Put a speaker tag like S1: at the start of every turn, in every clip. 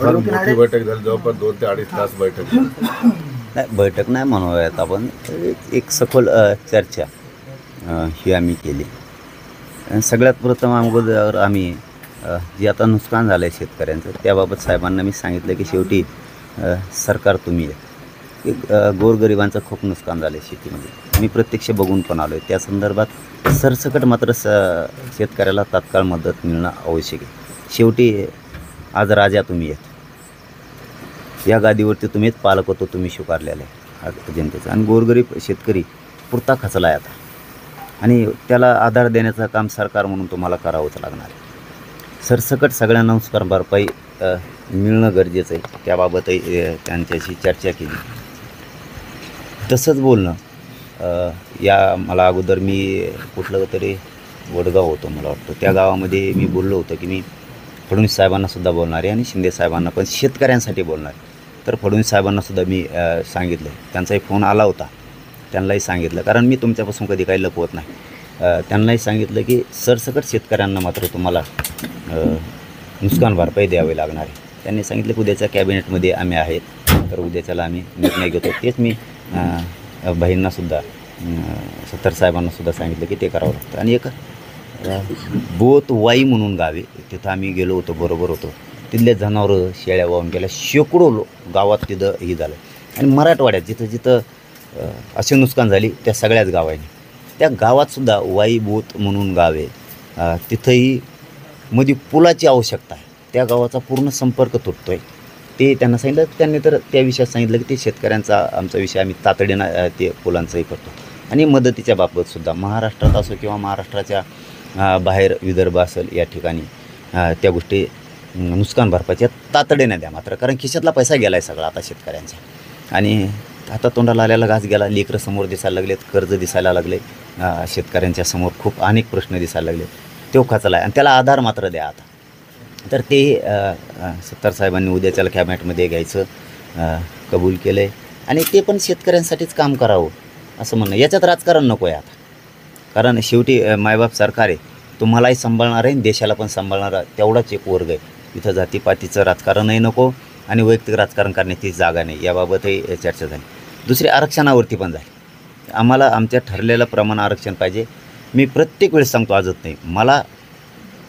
S1: फार मोठी बैठक झाली, जवळपास 2 ते 2.5 तास बैठक झाली.
S2: नाही, बैठक नाही म्हणूयात आपण, एक सखोल चर्चा ही आम्ही केली. सगळ्यात प्रथम अगोदर आम्ही जे आता नुकसान झालं आहे शेतकऱ्यांचं त्याबाबत साहेबांना मी सांगितलं की शेवटी सरकार तुम्ही आहे. की गोरगरिबांचं खूप नुकसान झालं आहे शेतीमध्ये. मी प्रत्यक्ष बघून पण आलो आहे. त्या संदर्भात सरसकट मात्र शेतकऱ्याला तात्काळ मदत मिळणं आवश्यक आहे. शेवटी आज राजा तुम्ही आहेत. या गादीवरती तुम्हीच पालक होतो, तुम्ही स्वीकारलेलं आहे जनतेचं. आणि गोरगरीब शेतकरी पुरता खचला आहे आता, आणि त्याला आधार देण्याचं काम सरकार म्हणून तुम्हाला करावंच लागणार आहे. सरसकट सगळ्यांना नुकसान भरपाई मिळणं गरजेचं आहे. त्याबाबतही त्यांच्याशी चर्चा केली. तसंच बोलणं मला अगोदर मी कुठलं तरी वडगाव होतो मला वाटतं, त्या गावामध्ये मी बोललो होतो की मी फडणवीस साहेबांनासुद्धा बोलणार आहे आणि शिंदे साहेबांना पण शेतकऱ्यांसाठी बोलणार आहे. तर फडणवीस साहेबांनासुद्धा मी सांगितलं, त्यांचाही फोन आला होता, त्यांनाही सांगितलं, कारण मी तुमच्यापासून कधी काही लपवत नाही. त्यांनाही सांगितलं की सरसकट शेतकऱ्यांना मात्र तुम्हाला नुकसान भरपाई द्यावी लागणार आहे. त्यांनी सांगितलं की उद्याच्या कॅबिनेटमध्ये आम्ही आहेत, तर उद्याच्याला आम्ही निर्णय घेतो. तेच मी बहिणींनासुद्धा सत्तर साहेबांनासुद्धा सांगितलं की ते करावं लागतं. आणि एक बोत वाई म्हणून गावे, तिथं आम्ही गेलो होतो, बरोबर होतो. तिथले जनावरं शेळ्या वाहून गेल्या, शेकडो गावात तिथं हे झालं. आणि मराठवाड्यात जिथं जिथं असे नुकसान झाली त्या सगळ्याच गावांनी, त्या गावातसुद्धा वाई बोत म्हणून गावे, तिथंही मध्ये पुलाची आवश्यकता आहे. त्या गावाचा पूर्ण संपर्क तुटतो आहे. ते त्यांना सांगितलं. त्यांनी तर त्या विषयात सांगितलं की ते शेतकऱ्यांचा आमचा विषय आम्ही तातडीनं ते पुलांचंही करतो. आणि मदतीच्या बाबतसुद्धा महाराष्ट्रात असो किंवा महाराष्ट्राच्या बाहेर विदर्भ असेल या ठिकाणी त्या गोष्टी नुकसान भरपाईच्या तातडीने द्या मात्र, कारण खिशातला पैसा गेला आहे सगळा आता शेतकऱ्यांचा. आणि आता तोंडाला आल्याला घास गेला. लेकरं समोर दिसायला लागलेत, कर्ज दिसायला लागले, शेतकऱ्यांच्या समोर खूप अनेक प्रश्न दिसायला लागले. तो खचला आहे आणि त्याला आधार मात्र द्या आता. तर ते सत्तार साहेबांनी उद्याच्याला कॅबिनेटमध्ये घ्यायचं कबूल केलं आहे. आणि ते पण शेतकऱ्यांसाठीच काम करावं असं म्हणणं. याच्यात राजकारण नको आहे आता, कारण शेवटी मायबाप सरकार आहे, तुम्हालाही सांभाळणार आहे, देशाला पण सांभाळणारा तेवढाच एक वर्ग आहे. इथं जातीपातीचं राजकारणही नको आणि वैयक्तिक राजकारण करण्याची जागा नाही. याबाबतही चर्चा झाली. दुसरी आरक्षणावरती पण झाली. आम्हाला आमच्या ठरलेलं प्रमाण आरक्षण पाहिजे. मी प्रत्येक वेळेस सांगतो, आजच नाही, मला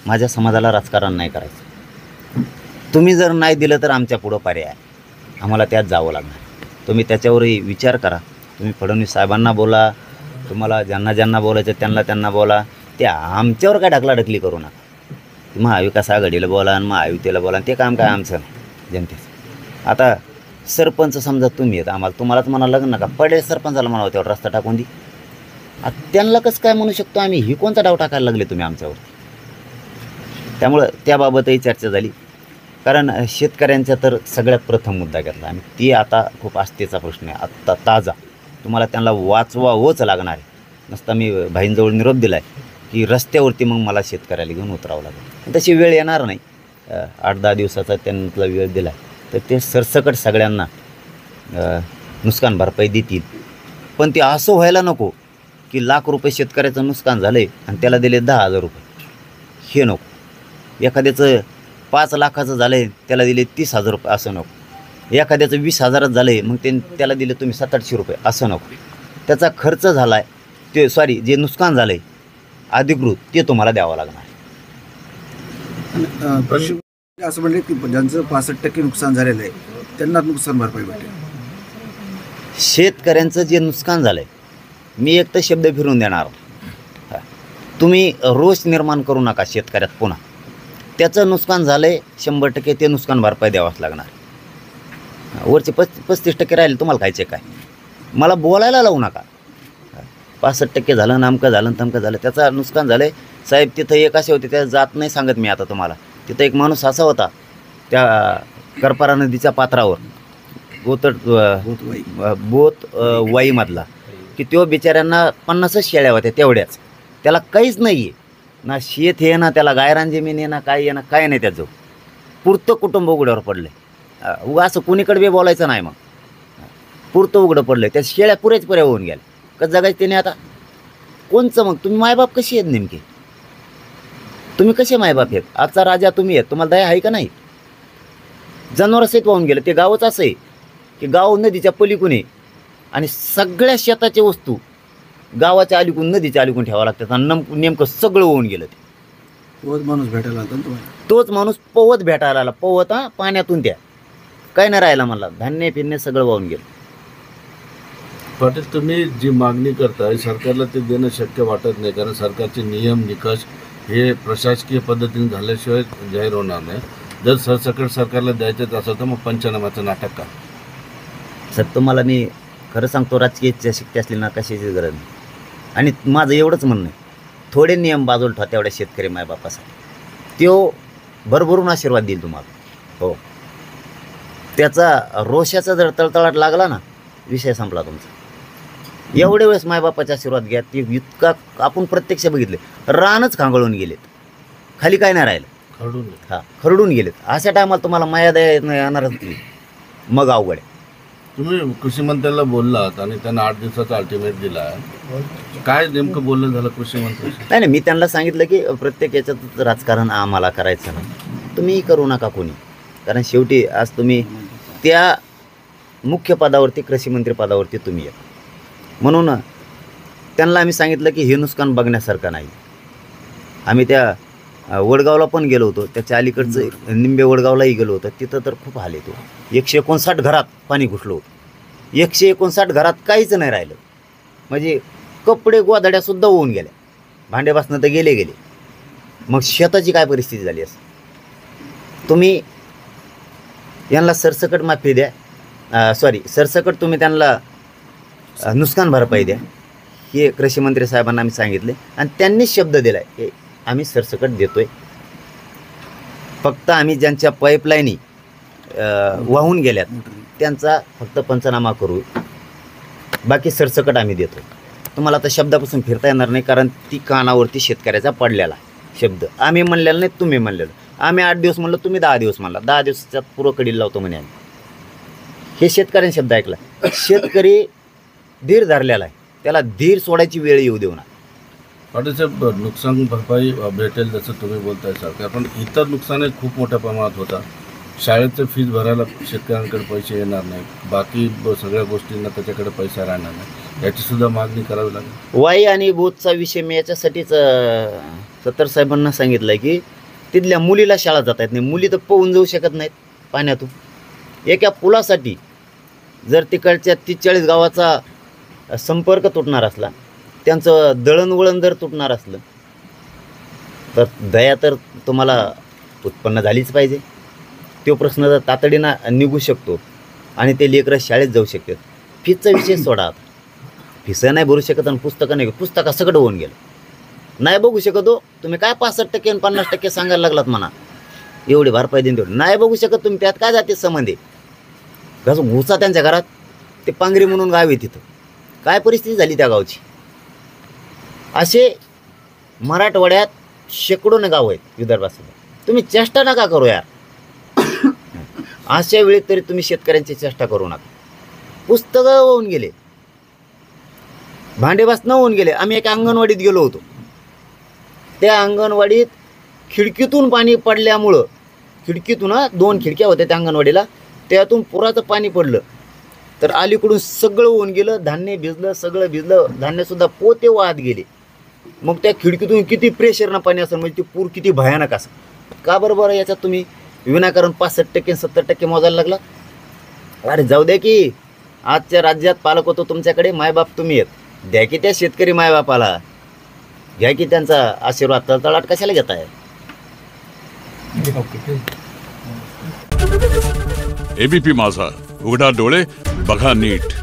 S2: माझ्या समाजाला राजकारण नाही करायचं. तुम्ही जर नाही दिलं तर आमच्या पुढं पर्याय आहे, आम्हाला त्यात जावं लागणार. तुम्ही त्याच्यावरही विचार करा. तुम्ही फडणवीस साहेबांना बोला, तुम्हाला ज्यांना बोलायचं त्यांना बोला. ते आमच्यावर काय ढकलाढकली करू नका. महाविकास आघाडीला बोला आणि महायुतीला बोला, ते काम काय आमचं नाही, जनतेचं. आता सरपंच समजा तुम्ही आहेत, तुम्हालाच म्हणावं लागेल नका, पडेल सरपंचाला म्हणावं तेवढा रस्ता टाकून दे. त्यांना कसं काय म्हणू शकतो आम्ही? ही कोणता डाव टाकायला लागले तुम्ही आमच्यावरती? त्यामुळं त्याबाबतही चर्चा झाली. कारण शेतकऱ्यांचा तर सगळ्यात प्रथम मुद्दा घेतला आम्ही. ती आता खूप आस्थेचा प्रश्न आहे, आत्ता ताजा. तुम्हाला त्यांना वाचवावंच लागणार आहे. नसता मी भाईंजवळ निरोप दिला आहे की रस्त्यावरती मग मला शेतकऱ्याला घेऊन उतरावं लागेल. तशी वेळ येणार नाही. 8-10 दिवसाचा त्यांना वेळ दिला तर ते सरसकट सगळ्यांना नुकसान भरपाई देतील. पण ते असं व्हायला नको की लाख रुपये शेतकऱ्याचं नुकसान झालं आहे आणि त्याला दिले 10,000 रुपये. हे नको. एखाद्याचं 5 लाखाचं झालं आहे, त्याला दिले 30,000 रुपये, असं नको. एखाद्याचं 20,000च झालं आहे, मग त्याला दिले तुम्ही 700-800 रुपये, असं नको. त्याचा खर्च झाला आहे, जे नुकसान झालं आहे अधिकृत, ते तुम्हाला द्यावं लागणार.
S3: असं म्हणले की ज्यांचं 65% नुकसान झालेलं आहे त्यांना नुकसान भरपाई भेटेल.
S2: शेतकऱ्यांचं जे नुकसान झालं आहे, मी एक तर शब्द फिरून देणार, तुम्ही रोष निर्माण करू नका शेतकऱ्यात. पुन्हा त्याचं नुकसान झालं आहे 100%, ते नुकसान भरपाई द्यावाच लागणार. वरचे 35% राहिले तुम्हाला खायचे काय? मला बोलायला लावू नका. 65% झालं, नामकं झालं, तमकं झालं, त्याचं नुकसान झालं आहे. साहेब तिथं एक असे होते, त्या जात नाही सांगत मी आता तुम्हाला. तिथं एक माणूस असा होता त्या करपारा नदीच्या पात्रावर बोत वाईमधला, की तो बिचाऱ्यांना 50च शेळ्या होत्या तेवढ्याच. त्याला काहीच नाही आहे, ना शेत हे, ना त्याला गायरान जमीन आहे, ना काय आहे, ना काय नाही. त्याचं पुरतं कुटुंब उघड्यावर पडलं आहे. उगा असं कुणीकडे बी बोलायचं नाही. मग पुरतं उघडं पडलं आहे. त्या शेळ्या पुऱ्या होऊन गेल्या. कसं जगायचं त्याने आता? कोणचं मग? तुम्ही मायबाप कशी आहेत नेमके? तुम्ही कसे मायबाप आहेत? आजचा राजा तुम्ही आहेत, तुम्हाला दया आहे का नाही? जनावरासहित वाहून गेलं. ते गावच असं आहे की गाव नदीच्या पलीकडून आहे आणि सगळ्या शेताच्या वस्तू गावाच्या अलीकडून नदीच्या अलीकडून ठेवावं लागतात आणि नेमकं सगळं वाहून गेलं. ते
S3: तोच माणूस भेटायला आला ना तुम्हाला?
S2: तोच माणूस पवत भेटायला आला. पवत पाण्यातून त्या काय नाही राहिला मला. धान्य फिरणे सगळं वाहून गेलं.
S1: पाटील, तुम्ही जी मागणी करताय सरकारला ते देणं शक्य वाटत नाही, कारण सरकारचे नियम निकष हे प्रशासकीय पद्धतीने झाल्याशिवाय जाहीर होणार नाही. जर सरसकट सरकारला द्यायचं असेल तर मग पंचनाम्याचं नाटक का?
S2: सर तुम्हाला मी खरं सांगतो, राजकीय इच्छाशक्ती असली ना कशाची गरज नाही. आणि माझं एवढंच म्हणणं आहे, थोडे नियम बाजूला ठेवा तेवढ्या शेतकरी मायबापासाठी. तो भरभरून आशीर्वाद देईल तुम्हाला. हो, त्याचा रोषाचा जर तळतळाट लागला ना, विषय संपला तुमचा. एवढे वेळेस मायबापाचा आशीर्वाद घ्या. ते इतका आपण प्रत्यक्ष बघितले, रानच खांगळून गेलेत, खाली काय नाही राहिलं,
S1: खरडून
S2: हां खरडून गेलेत. अशा टायमाला तुम्हाला माया दया येणारच नाही, मग अवघड आहे.
S1: तुम्ही कृषी मंत्र्याला बोललात आणि त्यांना 8 दिवसाचा अल्टिमेट दिला आहे. काय नेमकं बोलणं झालं कृषी मंत्र्याशी?
S2: नाही, मी त्यांना सांगितलं की प्रत्येक याच्यात राजकारण आम्हाला करायचं नाही, तुम्ही करू नका कोणी. कारण शेवटी आज तुम्ही त्या मुख्य पदावरती, कृषी मंत्री पदावरती तुम्ही या. म्हणून त्यांना आम्ही सांगितलं की हे नुकसान बघण्यासारखं नाही. आम्ही त्या वडगावला पण गेलो होतो, त्याच्या अलीकडचं निंबे वडगावलाही गेलो होतो. तिथं तर खूप हाल येतो. 159 घरात पाणी घुसलं होतं. 159 घरात काहीच नाही राहिलं. म्हणजे कपडे गोधड्यासुद्धा होऊन गेल्या, भांडे बसणं तर गेले. मग शेताची काय परिस्थिती झाली असं? तुम्ही यांना सरसकट माफी द्या, सरसकट तुम्ही त्यांना नुकसान भरपाई द्या. हे कृषी मंत्री साहेबांना आम्ही सांगितले आणि त्यांनीच शब्द दिला आहे की आम्ही सरसकट देतोय. फक्त आम्ही ज्यांच्या पाईपलाईनी वाहून गेल्यात त्यांचा फक्त पंचनामा करू, बाकी सरसकट आम्ही देतो. तुम्हाला आता शब्दापासून फिरता येणार नाही, कारण ती कानावरती शेतकऱ्याचा पडलेला शब्द. आम्ही म्हणलेलं नाही, तुम्ही म्हणलेलं. आम्ही 8 दिवस म्हणलं, तुम्ही 10 दिवस म्हणला. 10 दिवसाच्या पुरं कडील लावतो म्हणे आम्ही. हे शेतकऱ्यांनी शब्द ऐकला. शेतकरी धीर धरलेला आहे, त्याला धीर सोडायची वेळ येऊ देऊ नका.
S1: पाटील साहेब, नुकसान भरपाई भेटेल जसं तुम्ही बोलताय सरकार, पण इतर नुकसान खूप मोठ्या प्रमाणात होता. शाळेचं फीज भरायला शेतकऱ्यांकडे पैसे येणार नाही, बाकी सगळ्या गोष्टींना त्याच्याकडे पैसा राहणार नाही, याचीसुद्धा मागणी करावी लागेल.
S2: वाई आणि बोधचा विषय मी याच्यासाठीच सत्तर साहेबांना सांगितलं आहे की तिथल्या मुलीला शाळा जाता येत नाही. मुली तर पोहून जाऊ शकत नाहीत पाण्यातून. एका पुलासाठी जर तिकडच्या 30-40 गावाचा संपर्क तुटणार असला, त्यांचं दळणवळण जर तुटणार असलं, तर दया तर तुम्हाला उत्पन्न झालीच पाहिजे. तो प्रश्न जर तातडीनं निघू शकतो आणि ते लेकरं शाळेत जाऊ शकतात. फीजचा विषय सोडा. आता फीसं नाही भरू शकत आणि पुस्तकं नाही, पुस्तका सगळं होऊन गेलं. नाही बघू शकत हो तुम्ही. काय 65% आणि 50% सांगायला लागलात म्हणा, एवढी भरपाई देईन तेवढी नाही बघू शकत तुम्ही. त्यात काय जाते संबंध आहे? कसं घुसा त्यांच्या घरात. ते पांगरी म्हणून गाव आहे, तिथं काय परिस्थिती झाली त्या गावची. असे मराठवाड्यात शेकडोने गाव आहेत विदर्भासुद्धा. तुम्ही चेष्टा नका करू यार. अशा वेळी तरी तुम्ही शेतकऱ्यांची चेष्टा करू नका. पुस्तकं होऊन गेले, भांडे बसणं होऊन गेले. आम्ही एका अंगणवाडीत गेलो होतो. त्या अंगणवाडीत खिडकीतून पाणी पडल्यामुळं, खिडकीतून 2 खिडक्या होत्या त्या अंगणवाडीला, त्यातून पुराचं पाणी पडलं तर अलीकडून सगळं होऊन गेलं. धान्य भिजलं, सगळं भिजलं. धान्यसुद्धा पोते वाहत गेले. मग त्या खिडकीतून किती प्रेशरनं पाणी असेल, म्हणजे ते पूर किती भयानक असं. का बरोबर याच्यात तुम्ही विनाकारण 65% 70% मोजायला लागला? अरे जाऊ द्या की. आजच्या राज्यात पालक होतो तुमच्याकडे, मायबाप तुम्ही आहेत. द्या की त्या शेतकरी मायबापाला, घ्या की त्यांचा आशीर्वाद. तळतळाट कशाला घेताय?
S4: एबीपी माझा, उघडा डोळे बघा नीट.